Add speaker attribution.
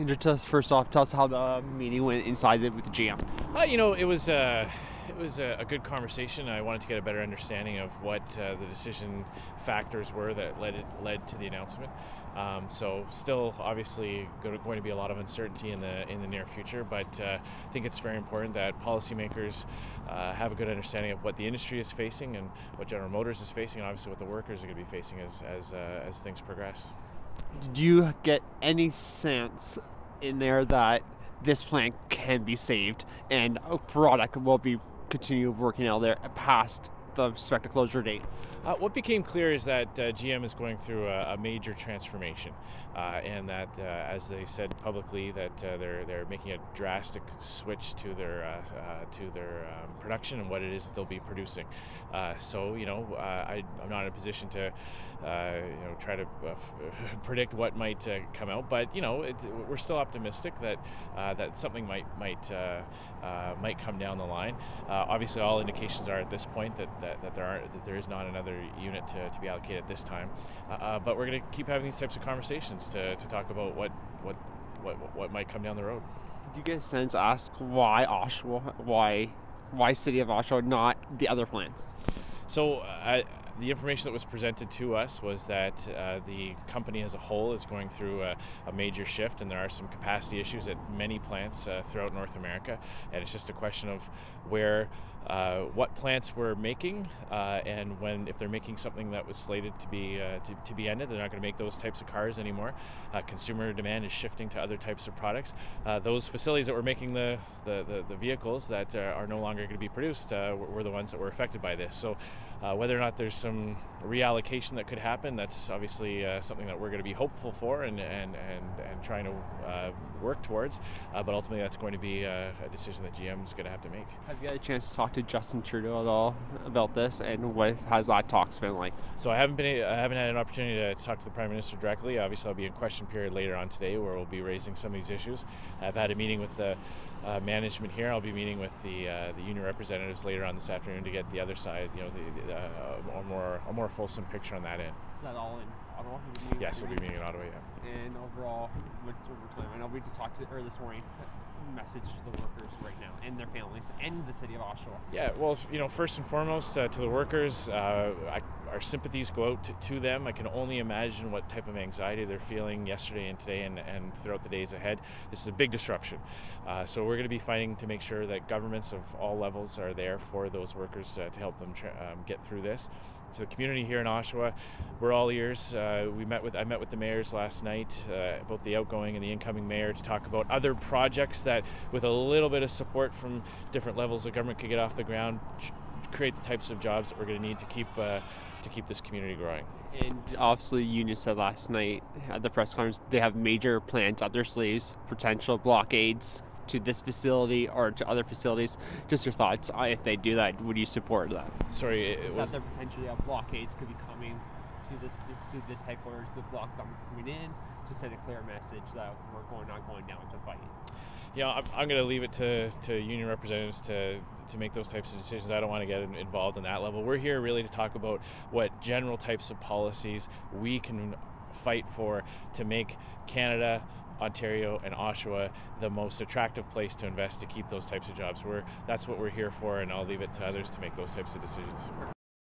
Speaker 1: And just first off, tell us how the meeting went inside with the GM.
Speaker 2: It was a good conversation. I wanted to get a better understanding of what the decision factors were that led to the announcement. So still, obviously, going to be a lot of uncertainty in the near future. But I think it's very important that policymakers have a good understanding of what the industry is facing and what General Motors is facing, and obviously what the workers are going to be facing as things progress.
Speaker 1: Do you get any sense in there that this plant can be saved and a product will be continue working out there past the expected closure date?
Speaker 2: What became clear is that GM is going through a major transformation, and that, as they said publicly, that they're making a drastic switch to their production and what it is that they'll be producing. I'm not in a position to try to predict what might come out, but we're still optimistic that something might come down the line. Obviously, all indications are at this point that there is not another unit to be allocated at this time, but we're going to keep having these types of conversations to talk about what might come down the road.
Speaker 1: Did you get a sense ask why Oshawa, why city of Oshawa, not the other plants?
Speaker 2: So the information that was presented to us was that the company as a whole is going through a major shift, and there are some capacity issues at many plants throughout North America, and it's just a question of what plants we're making, and if they're making something that was slated to be ended, they're not going to make those types of cars anymore. Consumer demand is shifting to other types of products. Those facilities that were making the vehicles that are no longer going to be produced were the ones that were affected by this. So whether or not there's some reallocation that could happen, that's obviously something that we're going to be hopeful for and trying to work towards. But ultimately, that's going to be a decision that GM is going to have to make.
Speaker 1: Have you had a chance to talk to Justin Trudeau at all about this, and what has that talks been like?
Speaker 2: So I haven't had an opportunity to talk to the Prime Minister directly. Obviously, I'll be in question period later on today, where we'll be raising some of these issues. I've had a meeting with the management here. I'll be meeting with the union representatives later on this afternoon to get the other side, a more fulsome picture on that end.
Speaker 1: Is that all in Ottawa?
Speaker 2: Yes, we'll be meeting in Ottawa, yeah.
Speaker 1: And overall, what's over time? I know we just talked to this morning. Message to the workers right now and their families and the city of Oshawa.
Speaker 2: Yeah, well, first and foremost, to the workers, our sympathies go out to them. I can only imagine what type of anxiety they're feeling yesterday and today and throughout the days ahead. This is a big disruption. So we're going to be fighting to make sure that governments of all levels are there for those workers to help them get through this. To the community here in Oshawa, we're all ears. I met with the mayors last night, both the outgoing and the incoming mayor, to talk about other projects that, with a little bit of support from different levels of government, could get off the ground, create the types of jobs that we're going to need to keep this community growing.
Speaker 1: And obviously, union said last night at the press conference they have major plans up their sleeves, potential blockades to this facility or to other facilities. Just your thoughts if they do that, would you support that?
Speaker 2: Sorry, it was
Speaker 1: that potentially blockades could be coming to this headquarters to block them coming in, to send a clear message that we're not going down to fight.
Speaker 2: I'm going to leave it to union representatives to make those types of decisions. I don't want to get involved in that level. We're here really to talk about what general types of policies we can fight for to make Canada, Ontario, and Oshawa the most attractive place to invest to keep those types of jobs. That's what we're here for, and I'll leave it to others to make those types of decisions.